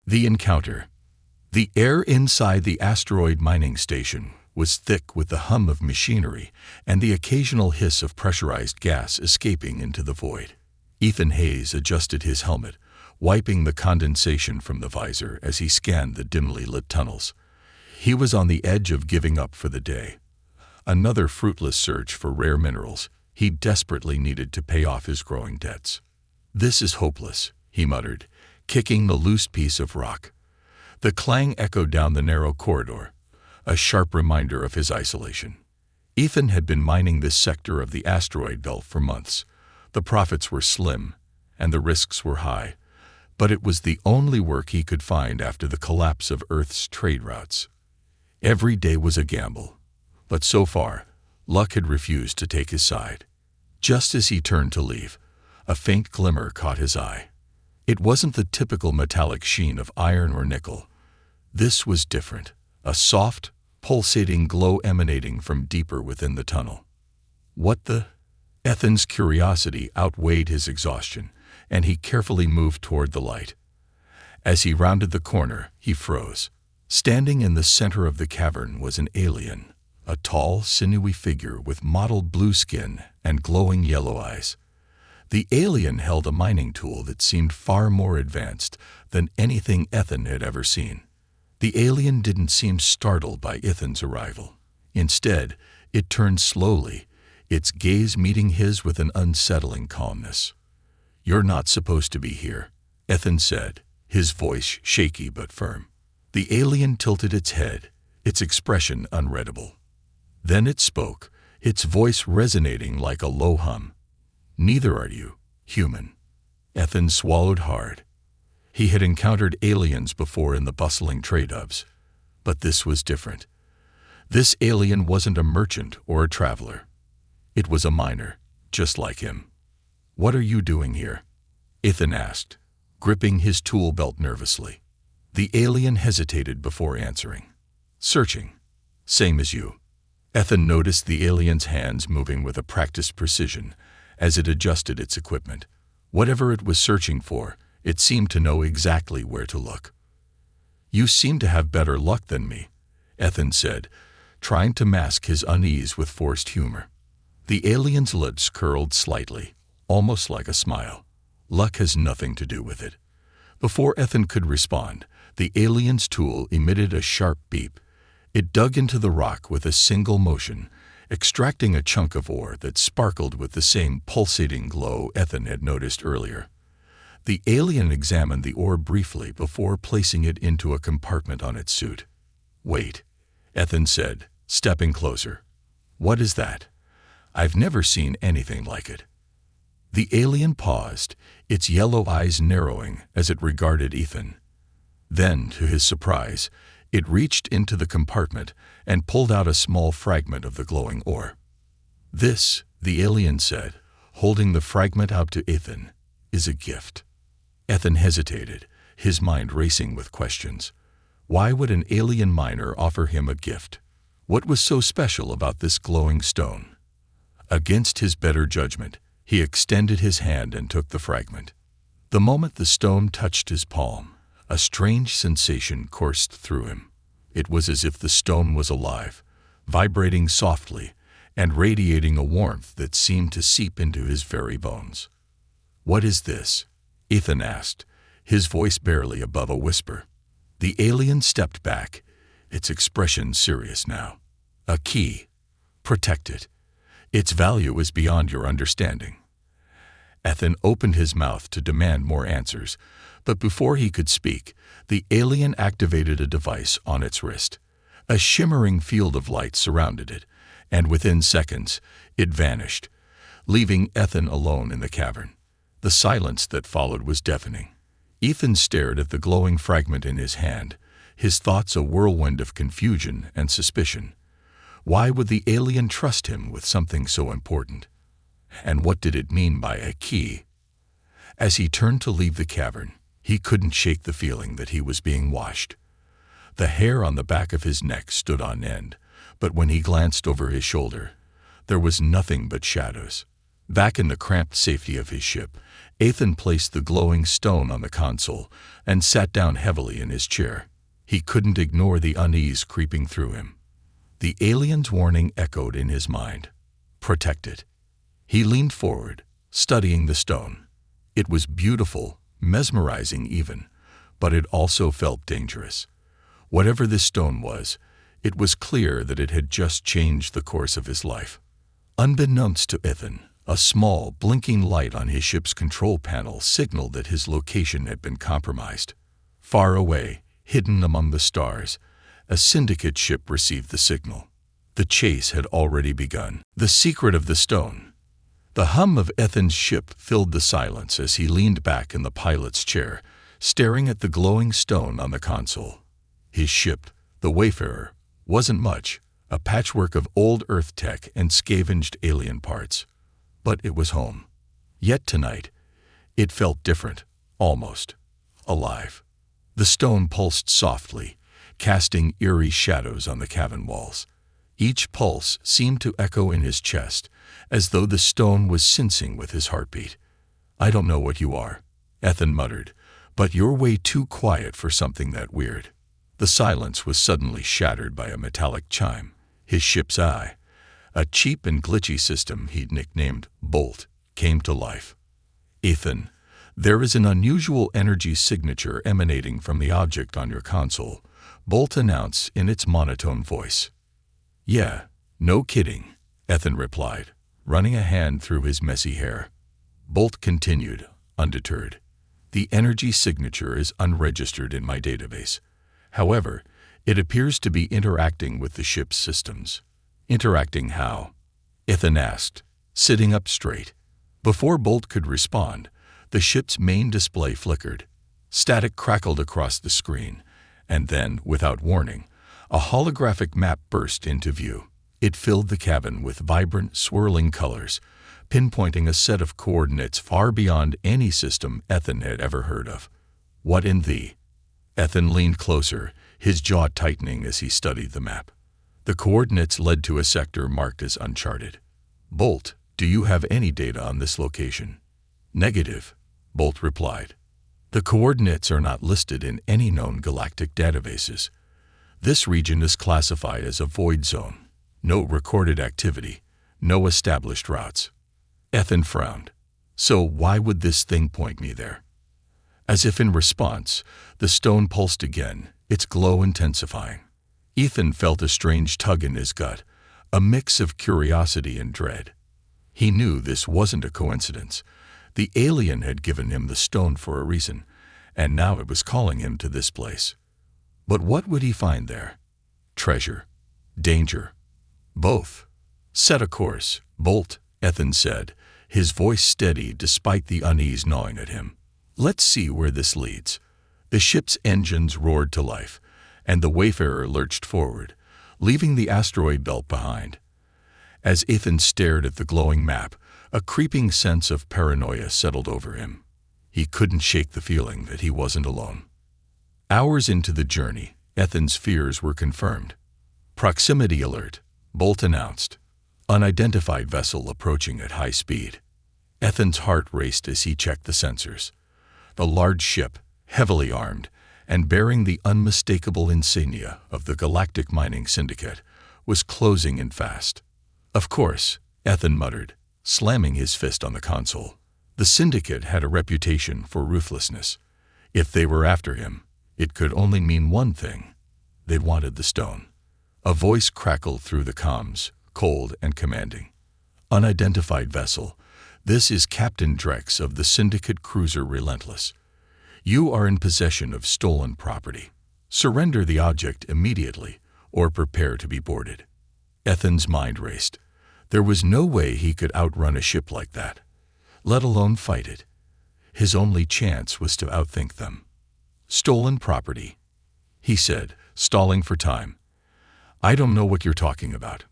The encounter. The air inside the asteroid mining station was thick with the hum of machinery and the occasional hiss of pressurized gas escaping into the void. Ethan Hayes adjusted his helmet, wiping the condensation from the visor as he scanned the dimly lit tunnels. He was on the edge of giving up for the day. Another fruitless search for rare minerals. He desperately needed to pay off his growing debts. "This is hopeless," he muttered, kicking the loose piece of rock. The clang echoed down the narrow corridor, a sharp reminder of his isolation. Ethan had been mining this sector of the asteroid belt for months. The profits were slim, and the risks were high, but it was the only work he could find after the collapse of Earth's trade routes. Every day was a gamble, but so far, luck had refused to take his side. Just as he turned to leave, a faint glimmer caught his eye. It wasn't the typical metallic sheen of iron or nickel. This was different, a soft, pulsating glow emanating from deeper within the tunnel. What the? Ethan's curiosity outweighed his exhaustion, and he carefully moved toward the light. As he rounded the corner, he froze. Standing in the center of the cavern was an alien, a tall, sinewy figure with mottled blue skin and glowing yellow eyes. The alien held a mining tool that seemed far more advanced than anything Ethan had ever seen. The alien didn't seem startled by Ethan's arrival. Instead, it turned slowly, its gaze meeting his with an unsettling calmness. "You're not supposed to be here," Ethan said, his voice shaky but firm. The alien tilted its head, its expression unreadable. Then it spoke, its voice resonating like a low hum. "Neither are you, human." Ethan swallowed hard. He had encountered aliens before in the bustling trade hubs, but this was different. This alien wasn't a merchant or a traveler. It was a miner, just like him. "What are you doing here?" Ethan asked, gripping his tool belt nervously. The alien hesitated before answering. "Searching. Same as you." Ethan noticed the alien's hands moving with a practiced precision as it adjusted its equipment. Whatever it was searching for, it seemed to know exactly where to look. "You seem to have better luck than me," Ethan said, trying to mask his unease with forced humor. The alien's lips curled slightly, almost like a smile. "Luck has nothing to do with it." Before Ethan could respond, the alien's tool emitted a sharp beep. It dug into the rock with a single motion, extracting a chunk of ore that sparkled with the same pulsating glow Ethan had noticed earlier. The alien examined the ore briefly before placing it into a compartment on its suit. "Wait," Ethan said, stepping closer. "What is that? I've never seen anything like it." The alien paused, its yellow eyes narrowing as it regarded Ethan. Then, to his surprise, it reached into the compartment and pulled out a small fragment of the glowing ore. "This," the alien said, holding the fragment out to Ethan, "is a gift." Ethan hesitated, his mind racing with questions. Why would an alien miner offer him a gift? What was so special about this glowing stone? Against his better judgment, he extended his hand and took the fragment. The moment the stone touched his palm, a strange sensation coursed through him. It was as if the stone was alive, vibrating softly and radiating a warmth that seemed to seep into his very bones. "What is this?" Ethan asked, his voice barely above a whisper. The alien stepped back, its expression serious now. "A key. Protect it. Its value is beyond your understanding." Ethan opened his mouth to demand more answers, but before he could speak, the alien activated a device on its wrist. A shimmering field of light surrounded it, and within seconds, it vanished, leaving Ethan alone in the cavern. The silence that followed was deafening. Ethan stared at the glowing fragment in his hand, his thoughts a whirlwind of confusion and suspicion. Why would the alien trust him with something so important? And what did it mean by a key? As he turned to leave the cavern, he couldn't shake the feeling that he was being watched. The hair on the back of his neck stood on end, but when he glanced over his shoulder, there was nothing but shadows. Back in the cramped safety of his ship, Ethan placed the glowing stone on the console and sat down heavily in his chair. He couldn't ignore the unease creeping through him. The alien's warning echoed in his mind. Protect it. He leaned forward, studying the stone. It was beautiful, mesmerizing even, but it also felt dangerous. Whatever this stone was, it was clear that it had just changed the course of his life. Unbeknownst to Ethan, a small, blinking light on his ship's control panel signaled that his location had been compromised. Far away, hidden among the stars, a syndicate ship received the signal. The chase had already begun. The secret of the stone. The hum of Ethan's ship filled the silence as he leaned back in the pilot's chair, staring at the glowing stone on the console. His ship, the Wayfarer, wasn't much, a patchwork of old Earth tech and scavenged alien parts. But it was home. Yet tonight, it felt different, almost alive. The stone pulsed softly, casting eerie shadows on the cabin walls. Each pulse seemed to echo in his chest, as though the stone was sensing with his heartbeat. "I don't know what you are," Ethan muttered, "but you're way too quiet for something that weird." The silence was suddenly shattered by a metallic chime. His ship's eye, a cheap and glitchy system he'd nicknamed Bolt, came to life. "Ethan, there is an unusual energy signature emanating from the object on your console," Bolt announced in its monotone voice. "Yeah, no kidding," Ethan replied, running a hand through his messy hair. Bolt continued, undeterred. "The energy signature is unregistered in my database. However, it appears to be interacting with the ship's systems." "Interacting how?" Ethan asked, sitting up straight. Before Bolt could respond, the ship's main display flickered. Static crackled across the screen, and then, without warning, a holographic map burst into view. It filled the cabin with vibrant, swirling colors, pinpointing a set of coordinates far beyond any system Ethan had ever heard of. "What in the—" Ethan leaned closer, his jaw tightening as he studied the map. The coordinates led to a sector marked as uncharted. "Bolt, do you have any data on this location?" "Negative," Bolt replied. "The coordinates are not listed in any known galactic databases. This region is classified as a void zone. No recorded activity, no established routes." Ethan frowned. "So why would this thing point me there?" As if in response, the stone pulsed again, its glow intensifying. Ethan felt a strange tug in his gut, a mix of curiosity and dread. He knew this wasn't a coincidence. The alien had given him the stone for a reason, and now it was calling him to this place. But what would he find there? Treasure? Danger? Both. "Set a course, Bolt," Ethan said, his voice steady despite the unease gnawing at him. "Let's see where this leads." The ship's engines roared to life, and the Wayfarer lurched forward, leaving the asteroid belt behind. As Ethan stared at the glowing map, a creeping sense of paranoia settled over him. He couldn't shake the feeling that he wasn't alone. Hours into the journey, Ethan's fears were confirmed. "Proximity alert," Bolt announced. "Unidentified vessel approaching at high speed." Ethan's heart raced as he checked the sensors. The large ship, heavily armed, and bearing the unmistakable insignia of the Galactic Mining Syndicate, was closing in fast. "Of course," Ethan muttered, slamming his fist on the console. The Syndicate had a reputation for ruthlessness. If they were after him, it could only mean one thing. They wanted the stone. A voice crackled through the comms, cold and commanding. "Unidentified vessel, this is Captain Drex of the Syndicate cruiser Relentless. You are in possession of stolen property. Surrender the object immediately, or prepare to be boarded." Ethan's mind raced. There was no way he could outrun a ship like that, let alone fight it. His only chance was to outthink them. "Stolen property," he said, stalling for time. "I don't know what you're talking about."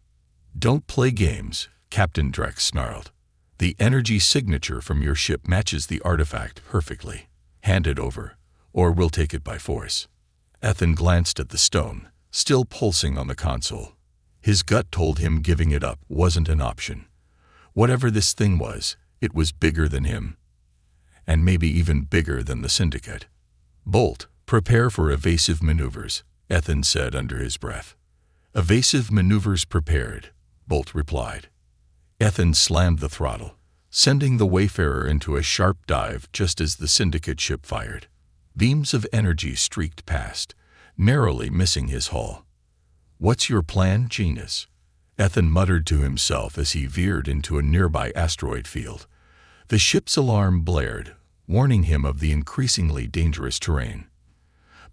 "Don't play games," Captain Drex snarled. "The energy signature from your ship matches the artifact perfectly. Hand it over, or we'll take it by force." Ethan glanced at the stone, still pulsing on the console. His gut told him giving it up wasn't an option. Whatever this thing was, it was bigger than him. And maybe even bigger than the syndicate. "Bolt, prepare for evasive maneuvers," Ethan said under his breath. "Evasive maneuvers prepared," Bolt replied. Ethan slammed the throttle, sending the Wayfarer into a sharp dive just as the syndicate ship fired. Beams of energy streaked past, narrowly missing his hull. "What's your plan, genius?" Ethan muttered to himself as he veered into a nearby asteroid field. The ship's alarm blared, warning him of the increasingly dangerous terrain.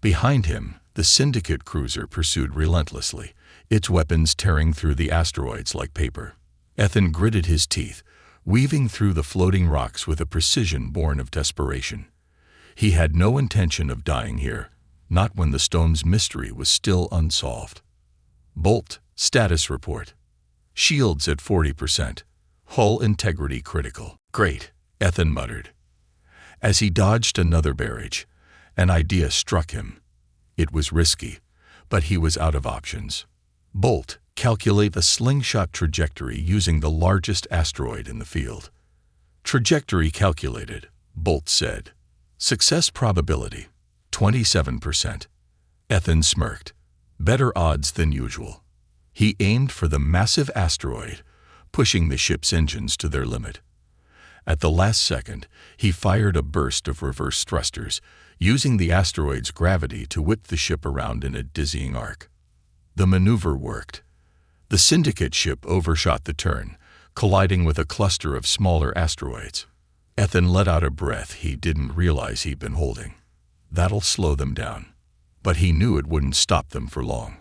Behind him, the syndicate cruiser pursued relentlessly, its weapons tearing through the asteroids like paper. Ethan gritted his teeth, weaving through the floating rocks with a precision born of desperation. He had no intention of dying here, not when the stone's mystery was still unsolved. "Bolt, status report. Shields at 40%. Hull integrity critical." "Great," Ethan muttered. As he dodged another barrage, an idea struck him. It was risky, but he was out of options. "Bolt, calculate a slingshot trajectory using the largest asteroid in the field." "Trajectory calculated," Bolt said. "Success probability, 27%. Ethan smirked. Better odds than usual. He aimed for the massive asteroid, pushing the ship's engines to their limit. At the last second, he fired a burst of reverse thrusters, using the asteroid's gravity to whip the ship around in a dizzying arc. The maneuver worked. The syndicate ship overshot the turn, colliding with a cluster of smaller asteroids. Ethan let out a breath he didn't realize he'd been holding. That'll slow them down. But he knew it wouldn't stop them for long.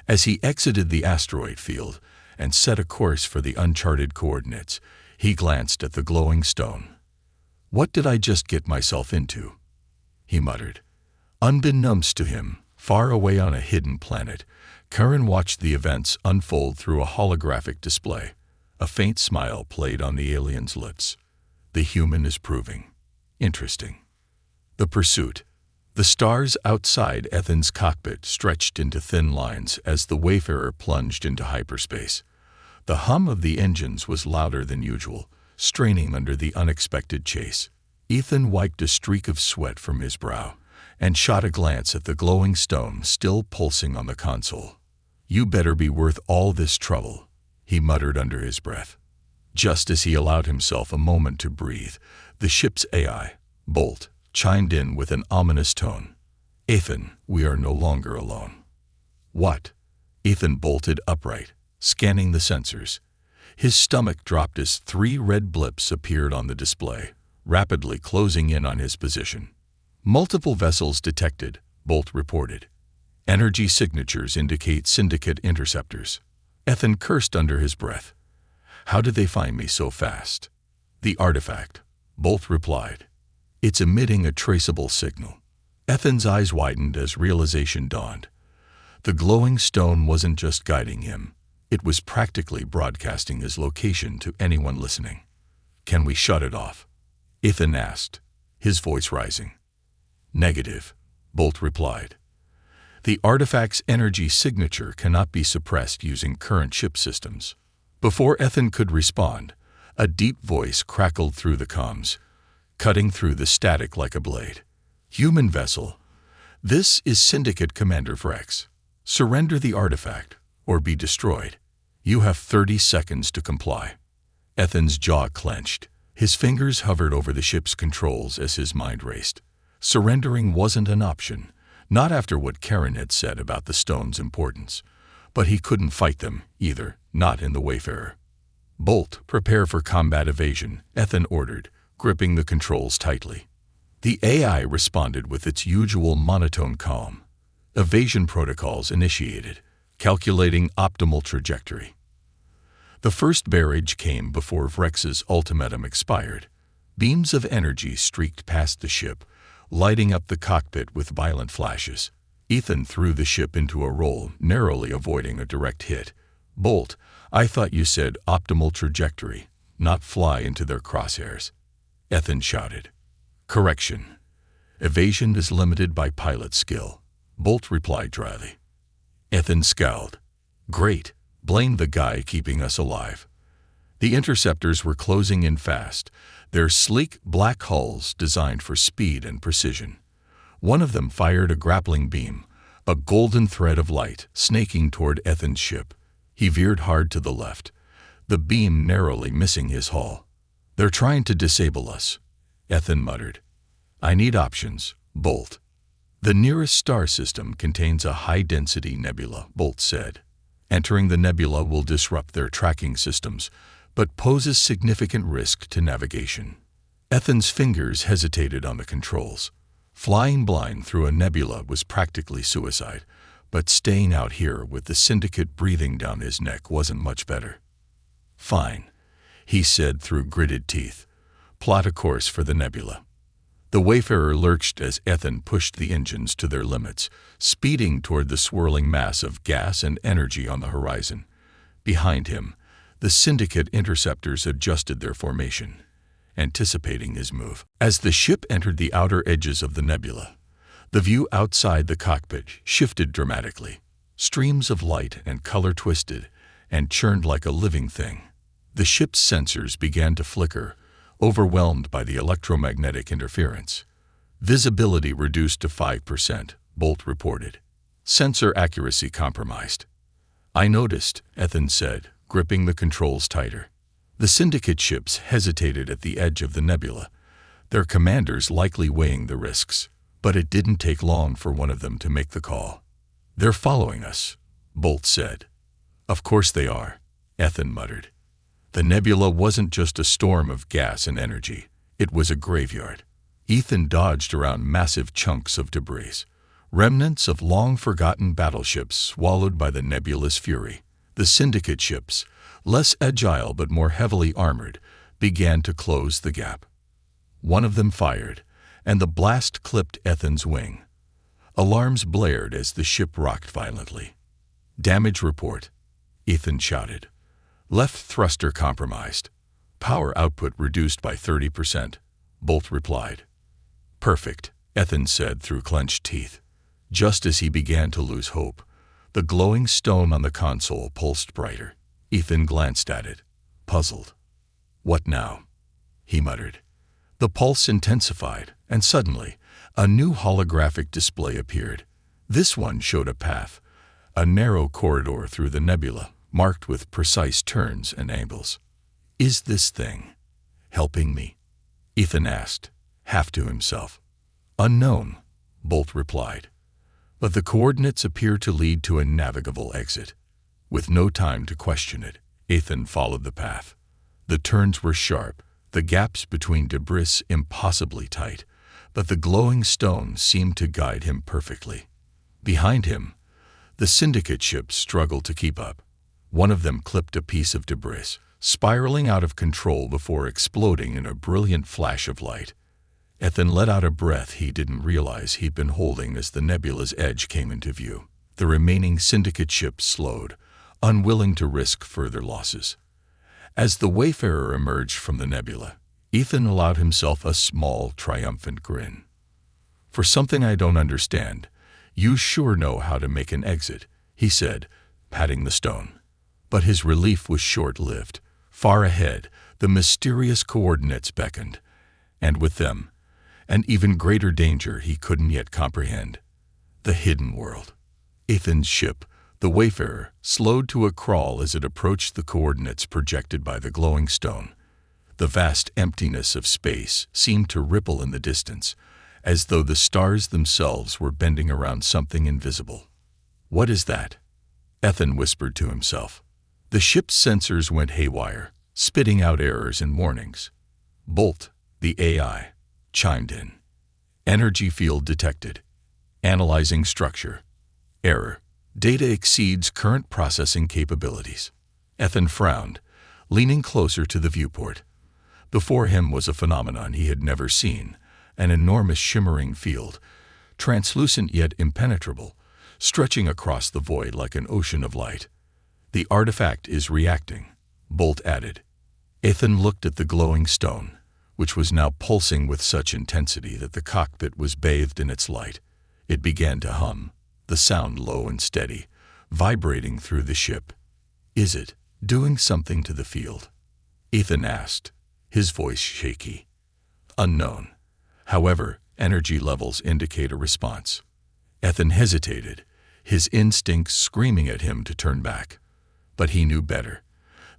As he exited the asteroid field and set a course for the uncharted coordinates, he glanced at the glowing stone. "What did I just get myself into?" he muttered. Unbeknownst to him, far away on a hidden planet, Karen watched the events unfold through a holographic display. A faint smile played on the alien's lips. The human is proving interesting. The pursuit. The stars outside Ethan's cockpit stretched into thin lines as the Wayfarer plunged into hyperspace. The hum of the engines was louder than usual, straining under the unexpected chase. Ethan wiped a streak of sweat from his brow and shot a glance at the glowing stone still pulsing on the console. "You better be worth all this trouble," he muttered under his breath. Just as he allowed himself a moment to breathe, the ship's AI, Bolt, chimed in with an ominous tone. "Ethan, we are no longer alone." "What?" Ethan bolted upright, scanning the sensors. His stomach dropped as 3 red blips appeared on the display, rapidly closing in on his position. "Multiple vessels detected," Bolt reported. "Energy signatures indicate syndicate interceptors." Ethan cursed under his breath. "How did they find me so fast?" "The artifact," Bolt replied. "It's emitting a traceable signal." Ethan's eyes widened as realization dawned. The glowing stone wasn't just guiding him. It was practically broadcasting his location to anyone listening. "Can we shut it off?" Ethan asked, his voice rising. "Negative," Bolt replied. "The artifact's energy signature cannot be suppressed using current ship systems." Before Ethan could respond, a deep voice crackled through the comms, cutting through the static like a blade. "Human vessel, this is Syndicate Commander Vrex. Surrender the artifact, or be destroyed. You have 30 seconds to comply." Ethan's jaw clenched. His fingers hovered over the ship's controls as his mind raced. Surrendering wasn't an option, not after what Karen had said about the stone's importance. But he couldn't fight them, either, not in the Wayfarer. "Bolt, prepare for combat evasion," Ethan ordered, gripping the controls tightly. The AI responded with its usual monotone calm. Evasion protocols initiated, calculating optimal trajectory. The first barrage came before Vrex's ultimatum expired. Beams of energy streaked past the ship, lighting up the cockpit with violent flashes. Ethan threw the ship into a roll, narrowly avoiding a direct hit. "Bolt, I thought you said optimal trajectory, not fly into their crosshairs," Ethan shouted. "Correction. Evasion is limited by pilot skill," Bolt replied dryly. Ethan scowled. "Great. Blame the guy keeping us alive." The interceptors were closing in fast, their sleek black hulls designed for speed and precision. One of them fired a grappling beam, a golden thread of light snaking toward Ethan's ship. He veered hard to the left, the beam narrowly missing his hull. "They're trying to disable us," Ethan muttered. "I need options, Bolt." "The nearest star system contains a high-density nebula," Bolt said. "Entering the nebula will disrupt their tracking systems, but poses significant risk to navigation." Ethan's fingers hesitated on the controls. Flying blind through a nebula was practically suicide, but staying out here with the syndicate breathing down his neck wasn't much better. "Fine," he said through gritted teeth. "Plot a course for the nebula." The Wayfarer lurched as Ethan pushed the engines to their limits, speeding toward the swirling mass of gas and energy on the horizon. Behind him, the syndicate interceptors adjusted their formation, anticipating his move. As the ship entered the outer edges of the nebula, the view outside the cockpit shifted dramatically. Streams of light and color twisted and churned like a living thing. The ship's sensors began to flicker, overwhelmed by the electromagnetic interference. "Visibility reduced to 5%, Bolt reported. "Sensor accuracy compromised." "I noticed," Ethan said, gripping the controls tighter. The syndicate ships hesitated at the edge of the nebula, their commanders likely weighing the risks. But it didn't take long for one of them to make the call. "They're following us," Bolt said. "Of course they are," Ethan muttered. The nebula wasn't just a storm of gas and energy. It was a graveyard. Ethan dodged around massive chunks of debris, remnants of long-forgotten battleships swallowed by the nebula's fury. The syndicate ships, less agile but more heavily armored, began to close the gap. One of them fired, and the blast clipped Ethan's wing. Alarms blared as the ship rocked violently. "Damage report," Ethan shouted. "Left thruster compromised. Power output reduced by 30%, Bolt replied. "Perfect," Ethan said through clenched teeth. Just as he began to lose hope, the glowing stone on the console pulsed brighter. Ethan glanced at it, puzzled. "What now?" he muttered. The pulse intensified, and suddenly, a new holographic display appeared. This one showed a path, a narrow corridor through the nebula, marked with precise turns and angles. "Is this thing helping me?" Ethan asked, half to himself. "Unknown," Bolt replied. "But the coordinates appear to lead to a navigable exit." With no time to question it, Ethan followed the path. The turns were sharp, the gaps between debris impossibly tight, but the glowing stone seemed to guide him perfectly. Behind him, the syndicate ships struggled to keep up. One of them clipped a piece of debris, spiraling out of control before exploding in a brilliant flash of light. Ethan let out a breath he didn't realize he'd been holding as the nebula's edge came into view. The remaining syndicate ships slowed, unwilling to risk further losses. As the Wayfarer emerged from the nebula, Ethan allowed himself a small, triumphant grin. "For something I don't understand, you sure know how to make an exit," he said, patting the stone. But his relief was short-lived. Far ahead, the mysterious coordinates beckoned, and with them, an even greater danger he couldn't yet comprehend. The hidden world. Ethan's ship, the Wayfarer, slowed to a crawl as it approached the coordinates projected by the glowing stone. The vast emptiness of space seemed to ripple in the distance, as though the stars themselves were bending around something invisible. "What is that?" Ethan whispered to himself. The ship's sensors went haywire, spitting out errors and warnings. Bolt, the AI, chimed in. "Energy field detected. Analyzing structure. Error. Data exceeds current processing capabilities." Ethan frowned, leaning closer to the viewport. Before him was a phenomenon he had never seen, an enormous shimmering field, translucent yet impenetrable, stretching across the void like an ocean of light. "The artifact is reacting," Bolt added. Ethan looked at the glowing stone, which was now pulsing with such intensity that the cockpit was bathed in its light. It began to hum, the sound low and steady, vibrating through the ship. "Is it doing something to the field?" Ethan asked, his voice shaky. Unknown. However, energy levels indicate a response. Ethan hesitated, his instincts screaming at him to turn back. But he knew better.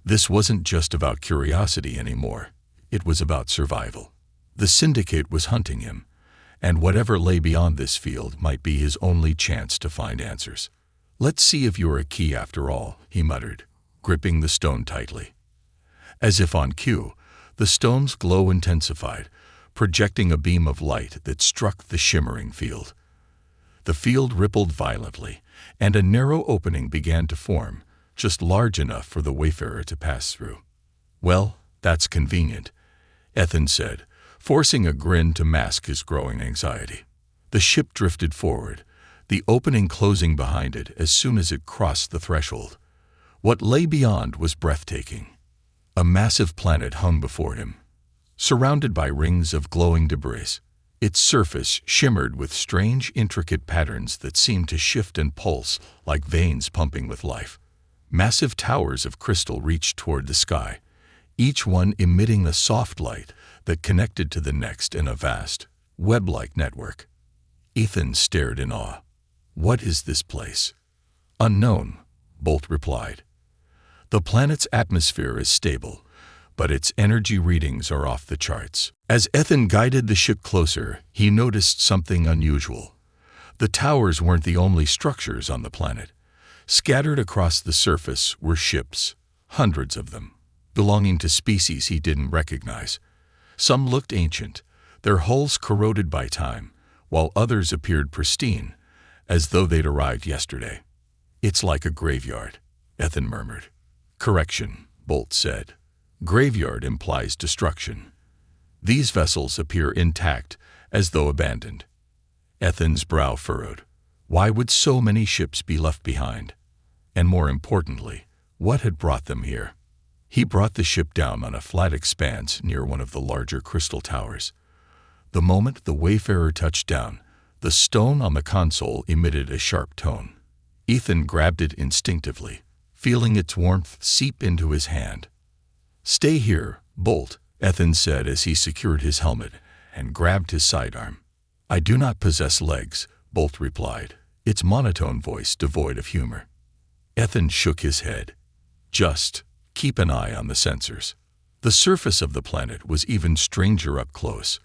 This wasn't just about curiosity anymore. It was about survival. The Syndicate was hunting him, and whatever lay beyond this field might be his only chance to find answers. Let's see if you're a key after all, he muttered, gripping the stone tightly. As if on cue, the stone's glow intensified, projecting a beam of light that struck the shimmering field. The field rippled violently, and a narrow opening began to form, just large enough for the wayfarer to pass through. Well, that's convenient, Ethan said, forcing a grin to mask his growing anxiety. The ship drifted forward, the opening closing behind it as soon as it crossed the threshold. What lay beyond was breathtaking. A massive planet hung before him, surrounded by rings of glowing debris. Its surface shimmered with strange, intricate patterns that seemed to shift and pulse like veins pumping with life. Massive towers of crystal reached toward the sky, each one emitting a soft light that connected to the next in a vast, web-like network. Ethan stared in awe. What is this place? Unknown, Bolt replied. The planet's atmosphere is stable, but its energy readings are off the charts. As Ethan guided the ship closer, he noticed something unusual. The towers weren't the only structures on the planet. Scattered across the surface were ships, hundreds of them, belonging to species he didn't recognize. Some looked ancient, their hulls corroded by time, while others appeared pristine, as though they'd arrived yesterday. It's like a graveyard, Ethan murmured. Correction, Bolt said. Graveyard implies destruction. These vessels appear intact, as though abandoned. Ethan's brow furrowed. Why would so many ships be left behind? And more importantly, what had brought them here? He brought the ship down on a flat expanse near one of the larger crystal towers. The moment the wayfarer touched down, the stone on the console emitted a sharp tone. Ethan grabbed it instinctively, feeling its warmth seep into his hand. Stay here, Bolt, Ethan said as he secured his helmet and grabbed his sidearm. I do not possess legs, Bolt replied, its monotone voice devoid of humor. Ethan shook his head. Just keep an eye on the sensors. The surface of the planet was even stranger up close.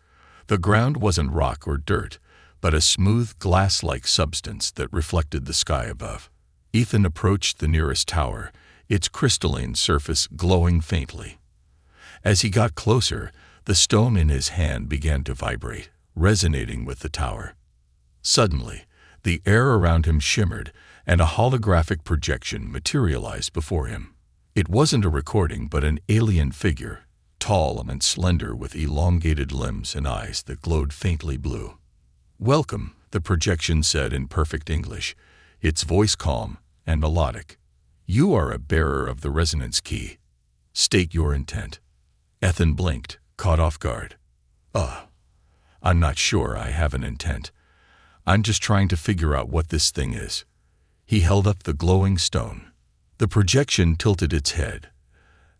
The ground wasn't rock or dirt, but a smooth glass-like substance that reflected the sky above. Ethan approached the nearest tower, its crystalline surface glowing faintly. As he got closer, the stone in his hand began to vibrate, resonating with the tower. Suddenly, the air around him shimmered, and a holographic projection materialized before him. It wasn't a recording, but an alien figure, tall and slender with elongated limbs and eyes that glowed faintly blue. Welcome, the projection said in perfect English, its voice calm and melodic. You are a bearer of the resonance key. State your intent. Ethan blinked, caught off guard. I'm not sure I have an intent. I'm just trying to figure out what this thing is. He held up the glowing stone. The projection tilted its head,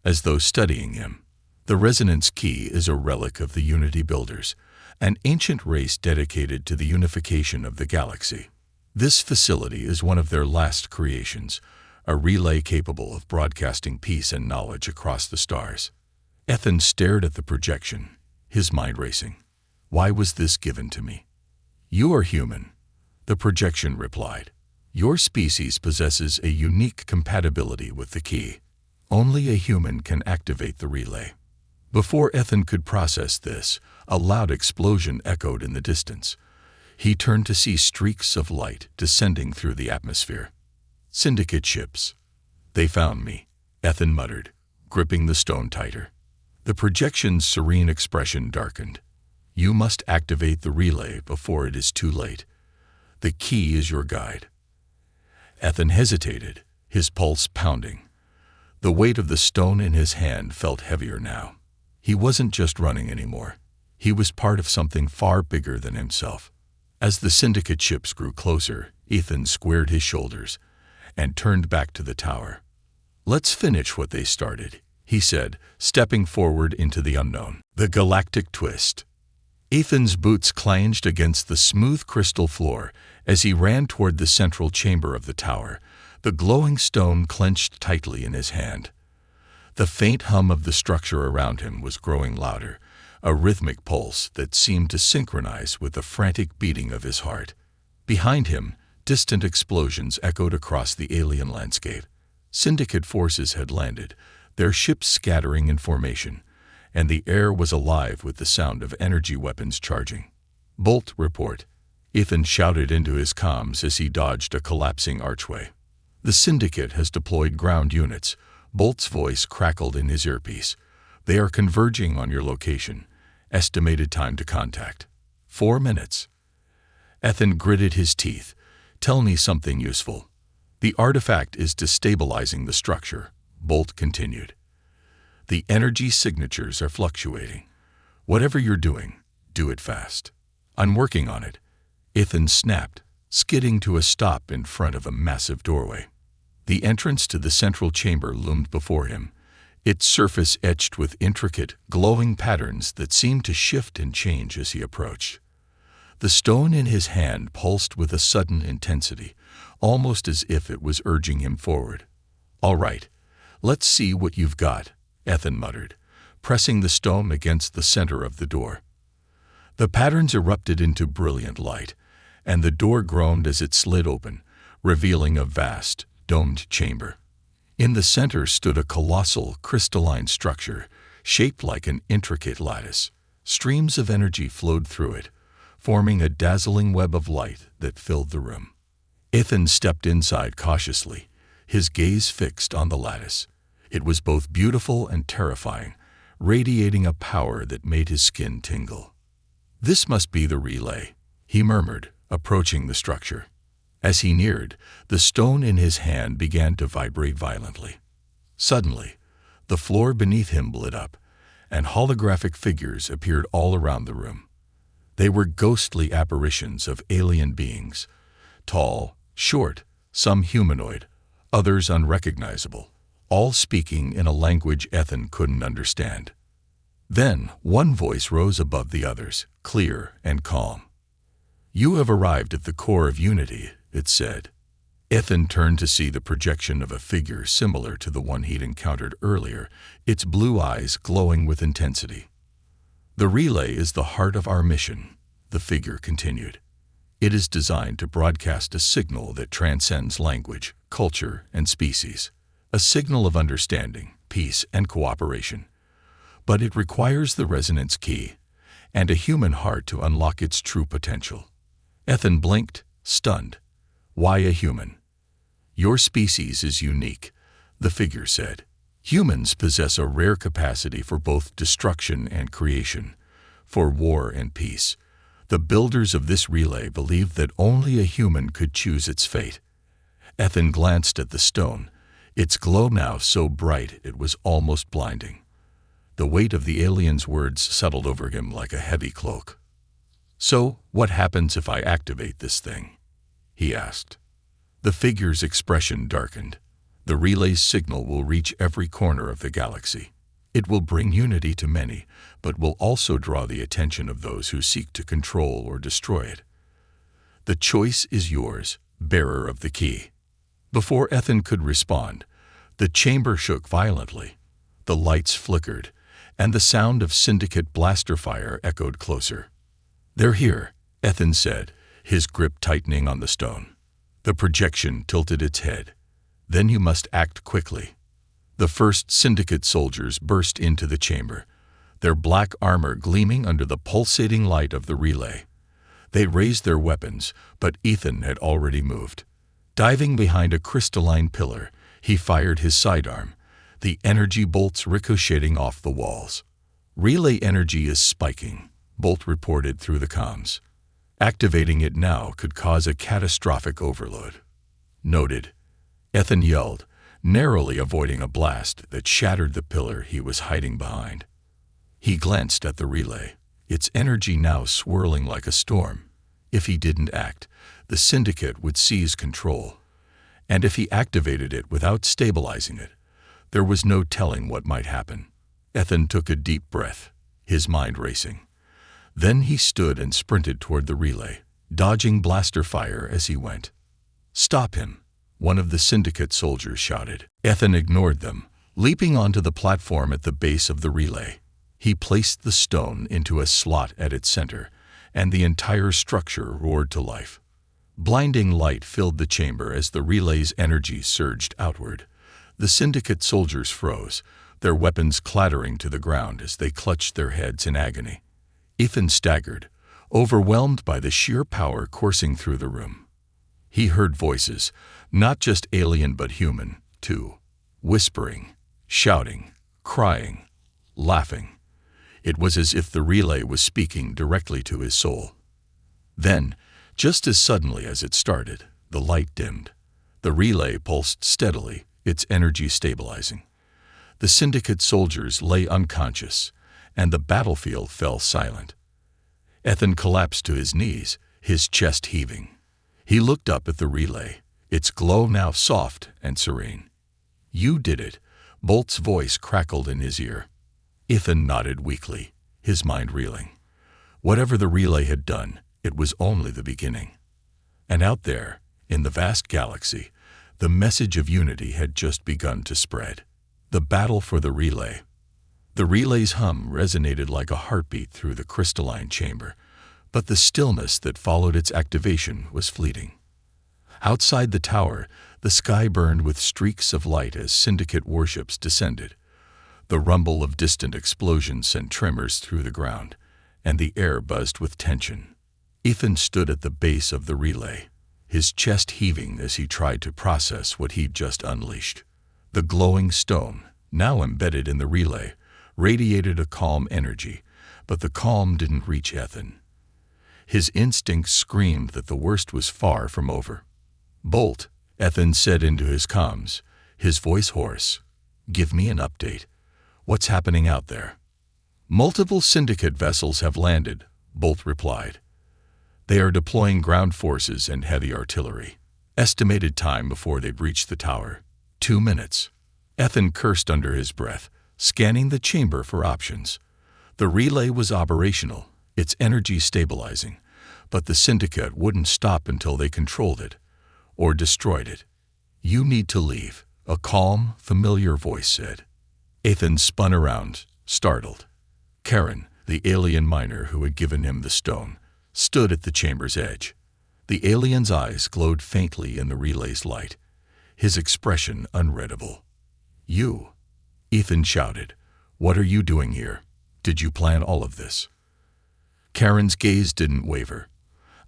as though studying him. The resonance key is a relic of the Unity Builders, an ancient race dedicated to the unification of the galaxy. This facility is one of their last creations, a relay capable of broadcasting peace and knowledge across the stars. Ethan stared at the projection, his mind racing. Why was this given to me? You are human, the projection replied. Your species possesses a unique compatibility with the key. Only a human can activate the relay. Before Ethan could process this, a loud explosion echoed in the distance. He turned to see streaks of light descending through the atmosphere. Syndicate ships. They found me, Ethan muttered, gripping the stone tighter. The projection's serene expression darkened. You must activate the relay before it is too late. The key is your guide. Ethan hesitated, his pulse pounding. The weight of the stone in his hand felt heavier now. He wasn't just running anymore. He was part of something far bigger than himself. As the syndicate ships grew closer, Ethan squared his shoulders and turned back to the tower. Let's finish what they started, he said, stepping forward into the unknown. The Galactic twist. Ethan's boots clanged against the smooth crystal floor as he ran toward the central chamber of the tower, the glowing stone clenched tightly in his hand. The faint hum of the structure around him was growing louder, a rhythmic pulse that seemed to synchronize with the frantic beating of his heart. Behind him, distant explosions echoed across the alien landscape. Syndicate forces had landed, their ships scattering in formation, and the air was alive with the sound of energy weapons charging. "Bolt, report," Ethan shouted into his comms as he dodged a collapsing archway. "The Syndicate has deployed ground units." Bolt's voice crackled in his earpiece. "They are converging on your location. Estimated time to contact: 4 minutes. Ethan gritted his teeth. "Tell me something useful." "The artifact is destabilizing the structure," Bolt continued. "The energy signatures are fluctuating. Whatever you're doing, do it fast." "I'm working on it," Ethan snapped, skidding to a stop in front of a massive doorway. The entrance to the central chamber loomed before him, its surface etched with intricate, glowing patterns that seemed to shift and change as he approached. The stone in his hand pulsed with a sudden intensity, almost as if it was urging him forward. "All right, let's see what you've got," Ethan muttered, pressing the stone against the center of the door. The patterns erupted into brilliant light, and the door groaned as it slid open, revealing a vast, domed chamber. In the center stood a colossal, crystalline structure, shaped like an intricate lattice. Streams of energy flowed through it, forming a dazzling web of light that filled the room. Ethan stepped inside cautiously, his gaze fixed on the lattice. It was both beautiful and terrifying, radiating a power that made his skin tingle. "This must be the relay," he murmured, approaching the structure. As he neared, the stone in his hand began to vibrate violently. Suddenly, the floor beneath him lit up, and holographic figures appeared all around the room. They were ghostly apparitions of alien beings, tall, short, some humanoid, others unrecognizable, all speaking in a language Ethan couldn't understand. Then one voice rose above the others, clear and calm. "You have arrived at the core of unity," it said. Ethan turned to see the projection of a figure similar to the one he'd encountered earlier, its blue eyes glowing with intensity. "The relay is the heart of our mission," the figure continued. "It is designed to broadcast a signal that transcends language, culture, and species, a signal of understanding, peace, and cooperation. But it requires the resonance key and a human heart to unlock its true potential." Ethan blinked, stunned. "Why a human?" "Your species is unique," the figure said. "Humans possess a rare capacity for both destruction and creation, for war and peace. The builders of this relay believed that only a human could choose its fate." Ethan glanced at the stone, its glow now so bright it was almost blinding. The weight of the alien's words settled over him like a heavy cloak. "So, what happens if I activate this thing?" he asked. The figure's expression darkened. "The relay's signal will reach every corner of the galaxy. It will bring unity to many, but will also draw the attention of those who seek to control or destroy it. The choice is yours, bearer of the key." Before Ethan could respond, the chamber shook violently. The lights flickered, and the sound of Syndicate blaster fire echoed closer. "They're here," Ethan said, his grip tightening on the stone. The projection tilted its head. "Then you must act quickly." The first Syndicate soldiers burst into the chamber, their black armor gleaming under the pulsating light of the relay. They raised their weapons, but Ethan had already moved. Diving behind a crystalline pillar, he fired his sidearm, the energy bolts ricocheting off the walls. "Relay energy is spiking," Bolt reported through the comms. "Activating it now could cause a catastrophic overload." "Noted," Ethan yelled, narrowly avoiding a blast that shattered the pillar he was hiding behind. He glanced at the relay, its energy now swirling like a storm. If he didn't act, the Syndicate would seize control. And if he activated it without stabilizing it, There was no telling what might happen. Ethan took a deep breath, his mind racing. Then he stood and sprinted toward the relay, dodging blaster fire as he went. "Stop him!" one of the syndicate soldiers shouted. Ethan ignored them, leaping onto the platform at the base of the relay. He placed the stone into a slot at its center, and the entire structure roared to life. Blinding light filled the chamber as the relay's energy surged outward. The syndicate soldiers froze, their weapons clattering to the ground as they clutched their heads in agony. Ethan staggered, overwhelmed by the sheer power coursing through the room. He heard voices, not just alien but human, too, whispering, shouting, crying, laughing. It was as if the relay was speaking directly to his soul. Then, just as suddenly as it started, the light dimmed. The relay pulsed steadily, its energy stabilizing. The syndicate soldiers lay unconscious, and the battlefield fell silent. Ethan collapsed to his knees, his chest heaving. He looked up at the relay, its glow now soft and serene. "You did it," Bolt's voice crackled in his ear. Ethan nodded weakly, his mind reeling. Whatever the relay had done, it was only the beginning. And out there, in the vast galaxy, the message of unity had just begun to spread. The battle for the relay. The relay's hum resonated like a heartbeat through the crystalline chamber, but the stillness that followed its activation was fleeting. Outside the tower, the sky burned with streaks of light as syndicate warships descended. The rumble of distant explosions sent tremors through the ground, and the air buzzed with tension. Ethan stood at the base of the relay, his chest heaving as he tried to process what he'd just unleashed. The glowing stone, now embedded in the relay, radiated a calm energy, but the calm didn't reach Ethan. His instincts screamed that the worst was far from over. "Bolt," Ethan said into his comms, his voice hoarse, "give me an update. What's happening out there?" "Multiple syndicate vessels have landed," Bolt replied. "They are deploying ground forces and heavy artillery. Estimated time before they've reached the tower, 2 minutes. Ethan cursed under his breath, scanning the chamber for options. The relay was operational, its energy stabilizing, but the syndicate wouldn't stop until they controlled it, or destroyed it. "You need to leave," a calm, familiar voice said. Ethan spun around, startled. Karen, the alien miner who had given him the stone, stood at the chamber's edge. The alien's eyes glowed faintly in the relay's light, his expression unreadable. "You," Ethan shouted, "what are you doing here? Did you plan all of this?" Karen's gaze didn't waver.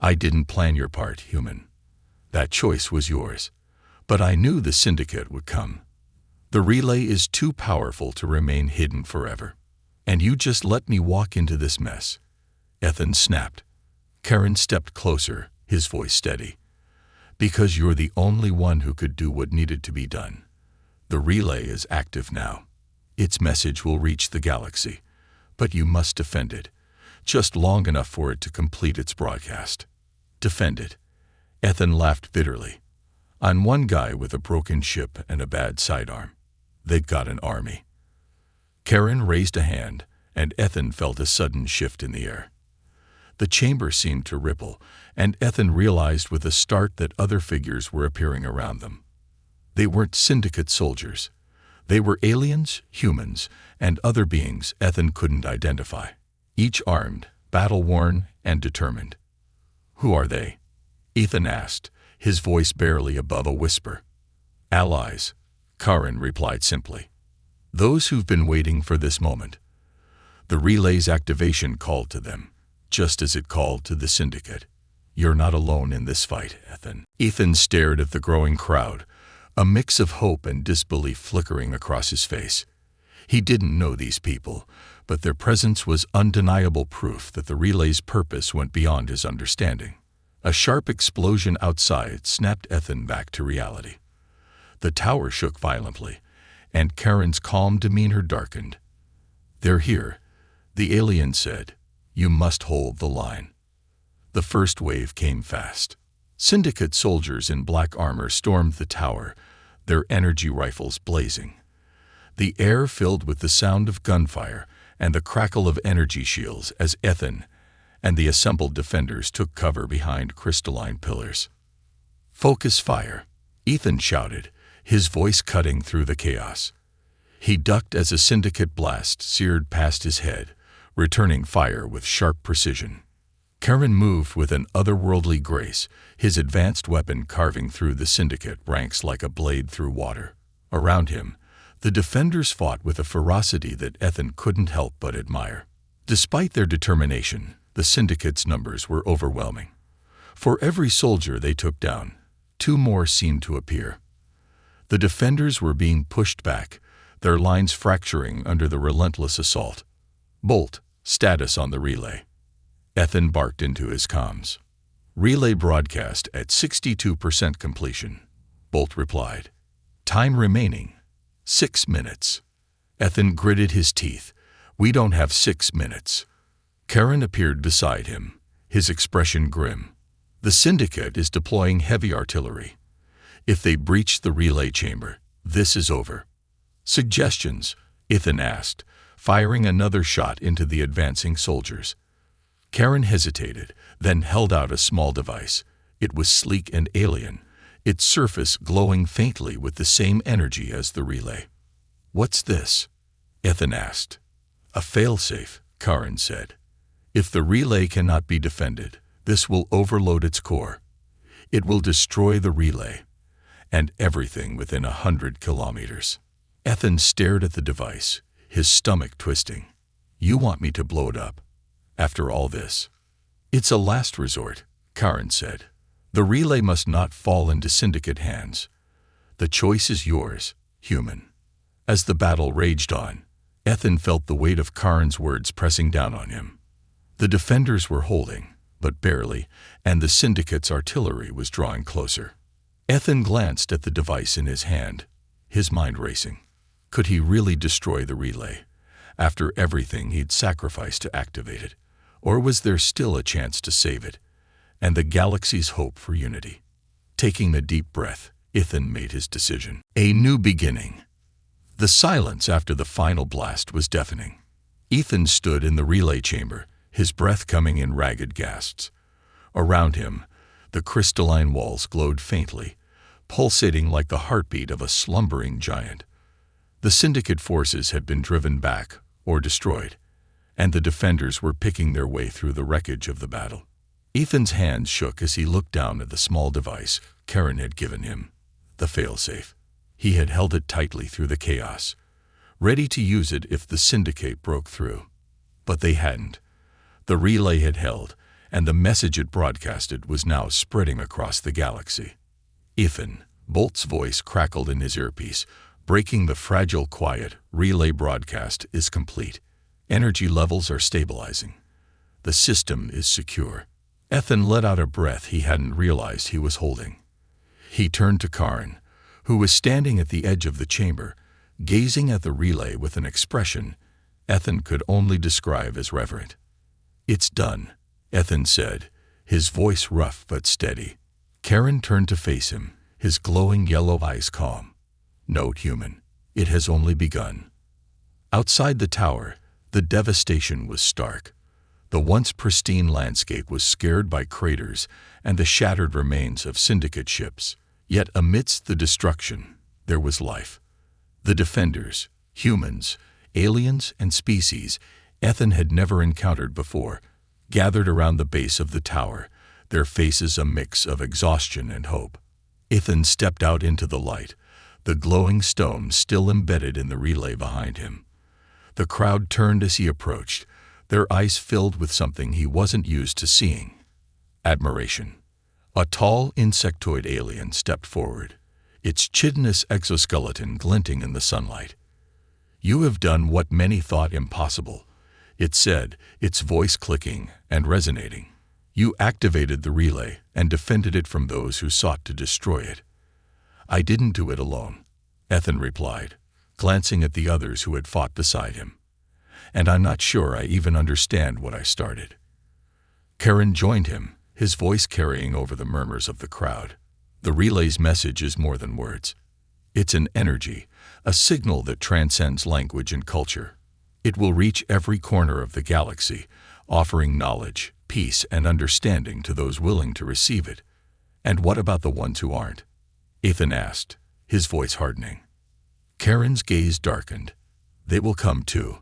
"I didn't plan your part, human. That choice was yours. But I knew the syndicate would come. The relay is too powerful to remain hidden forever. And you just let me walk into this mess." Ethan snapped. Karen stepped closer, his voice steady. "Because you're the only one who could do what needed to be done. The relay is active now. Its message will reach the galaxy. But you must defend it, just long enough for it to complete its broadcast. Defend it." Ethan laughed bitterly. "I'm one guy with a broken ship and a bad sidearm. They've got an army." Karen raised a hand, and Ethan felt a sudden shift in the air. The chamber seemed to ripple, and Ethan realized with a start that other figures were appearing around them. They weren't syndicate soldiers. They were aliens, humans, and other beings Ethan couldn't identify, each armed, battle-worn, and determined. "Who are they?" Ethan asked, his voice barely above a whisper. "Allies," Karen replied simply. "Those who've been waiting for this moment." The relay's activation called to them, just as it called to the syndicate. "You're not alone in this fight, Ethan." Ethan stared at the growing crowd, a mix of hope and disbelief flickering across his face. He didn't know these people, but their presence was undeniable proof that the relay's purpose went beyond his understanding. A sharp explosion outside snapped Ethan back to reality. The tower shook violently, and Karen's calm demeanor darkened. "They're here," the alien said. "You must hold the line." The first wave came fast. Syndicate soldiers in black armor stormed the tower, their energy rifles blazing. the air filled with the sound of gunfire and the crackle of energy shields as Ethan and the assembled defenders took cover behind crystalline pillars. "Focus fire," Ethan shouted, his voice cutting through the chaos. He ducked as a syndicate blast seared past his head, returning fire with sharp precision. Karen moved with an otherworldly grace, his advanced weapon carving through the syndicate ranks like a blade through water. Around him, the defenders fought with a ferocity that Ethan couldn't help but admire. Despite their determination, the syndicate's numbers were overwhelming. For every soldier they took down, 2 more seemed to appear. The defenders were being pushed back, their lines fracturing under the relentless assault. "Bolt, status on the relay." Ethan barked into his comms. "Relay broadcast at 62% completion," Bolt replied. "Time remaining, 6 minutes." Ethan gritted his teeth. "We don't have 6 minutes." Karen appeared beside him, his expression grim. "The syndicate is deploying heavy artillery. If they breach the relay chamber, this is over." "Suggestions?" Ethan asked, firing another shot into the advancing soldiers. Karen hesitated, then held out a small device. It was sleek and alien, its surface glowing faintly with the same energy as the relay. "What's this?" Ethan asked. "A failsafe," Karen said. "If the relay cannot be defended, this will overload its core. It will destroy the relay and everything within 100 kilometers." Ethan stared at the device, his stomach twisting. "You want me to blow it up? After all this?" "It's a last resort," Karen said. "The relay must not fall into syndicate hands. The choice is yours, human." As the battle raged on, Ethan felt the weight of Karen's words pressing down on him. The defenders were holding, but barely, and the syndicate's artillery was drawing closer. Ethan glanced at the device in his hand, his mind racing. Could he really destroy the relay, after everything he'd sacrificed to activate it? Or was there still a chance to save it, and the galaxy's hope for unity? Taking a deep breath, Ethan made his decision. A new beginning. The silence after the final blast was deafening. Ethan stood in the relay chamber, his breath coming in ragged gasps. Around him, the crystalline walls glowed faintly, pulsating like the heartbeat of a slumbering giant. The syndicate forces had been driven back or destroyed, and the defenders were picking their way through the wreckage of the battle. Ethan's hands shook as he looked down at the small device Karen had given him, the failsafe. He had held it tightly through the chaos, ready to use it if the syndicate broke through. But they hadn't. The relay had held, and the message it broadcasted was now spreading across the galaxy. "Ethan," Bolt's voice crackled in his earpiece, breaking the fragile quiet. "Relay broadcast is complete. Energy levels are stabilizing. The system is secure." Ethan let out a breath he hadn't realized he was holding. He turned to Karen, who was standing at the edge of the chamber, gazing at the relay with an expression Ethan could only describe as reverent. "It's done," Ethan said, his voice rough but steady. Karen turned to face him, his glowing yellow eyes calm. "Note, human, it has only begun." Outside the tower, the devastation was stark. The once pristine landscape was scarred by craters and the shattered remains of syndicate ships. Yet amidst the destruction, there was life. The defenders, humans, aliens, and species Ethan had never encountered before, gathered around the base of the tower, their faces a mix of exhaustion and hope. Ethan stepped out into the light, the glowing stone still embedded in the relay behind him. The crowd turned as he approached, their eyes filled with something he wasn't used to seeing: admiration. A tall insectoid alien stepped forward, its chitinous exoskeleton glinting in the sunlight. "You have done what many thought impossible," it said, its voice clicking and resonating. "You activated the relay and defended it from those who sought to destroy it." "I didn't do it alone," Ethan replied, glancing at the others who had fought beside him. "And I'm not sure I even understand what I started." Karen joined him, his voice carrying over the murmurs of the crowd. "The relay's message is more than words. It's an energy, a signal that transcends language and culture. It will reach every corner of the galaxy, offering knowledge, peace, and understanding to those willing to receive it. And what about the ones who aren't? Ethan asked, his voice hardening. Karen's gaze darkened. They will come too.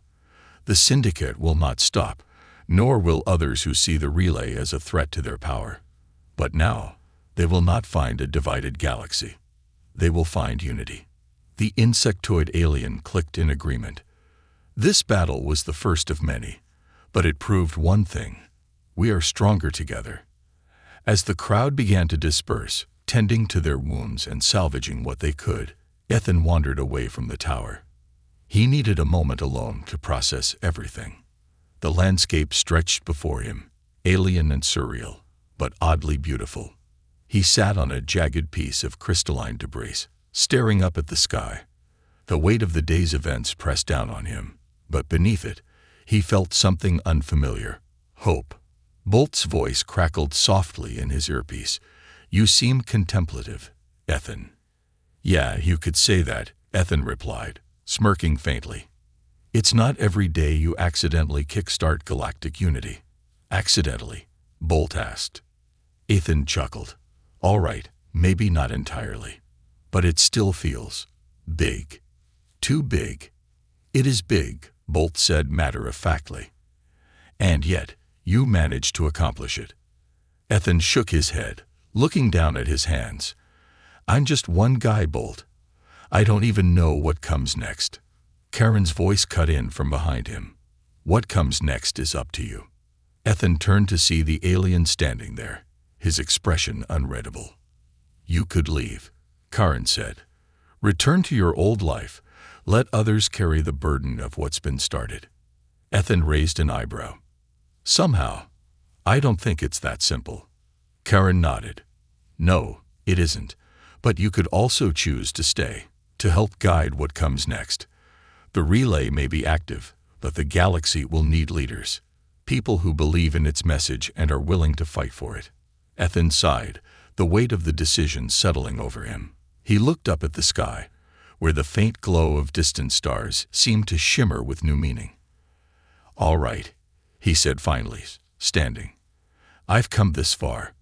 The Syndicate will not stop, nor will others who see the relay as a threat to their power. But now, they will not find a divided galaxy. They will find unity. The insectoid alien clicked in agreement. This battle was the first of many, but it proved one thing: we are stronger together. As the crowd began to disperse, tending to their wounds and salvaging what they could, Ethan wandered away from the tower. He needed a moment alone to process everything. The landscape stretched before him, alien and surreal, but oddly beautiful. He sat on a jagged piece of crystalline debris, staring up at the sky. The weight of the day's events pressed down on him, but beneath it, he felt something unfamiliar: hope. Bolt's voice crackled softly in his earpiece. You seem contemplative, Ethan. Yeah, you could say that, Ethan replied, smirking faintly. It's not every day you accidentally kickstart galactic unity. Accidentally? Bolt asked. Ethan chuckled. All right, maybe not entirely. But it still feels big. Too big. It is big, Bolt said matter-of-factly. And yet, you managed to accomplish it. Ethan shook his head, looking down at his hands. I'm just one guy, Bolt. I don't even know what comes next. Karen's voice cut in from behind him. What comes next is up to you. Ethan turned to see the alien standing there, his expression unreadable. You could leave, Karen said. Return to your old life. Let others carry the burden of what's been started. Ethan raised an eyebrow. Somehow, I don't think it's that simple. Karen nodded. No, it isn't. But you could also choose to stay, to help guide what comes next. The relay may be active, but the galaxy will need leaders. People who believe in its message and are willing to fight for it. Ethan sighed, the weight of the decision settling over him. He looked up at the sky, where the faint glow of distant stars seemed to shimmer with new meaning. All right, he said finally, standing. I've come this far.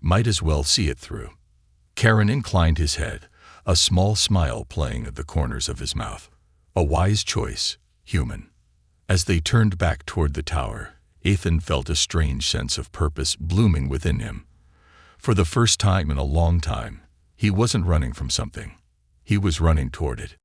Might as well see it through. Karen inclined his head, a small smile playing at the corners of his mouth. A wise choice, human. As they turned back toward the tower, Ethan felt a strange sense of purpose blooming within him. For the first time in a long time, he wasn't running from something. He was running toward it.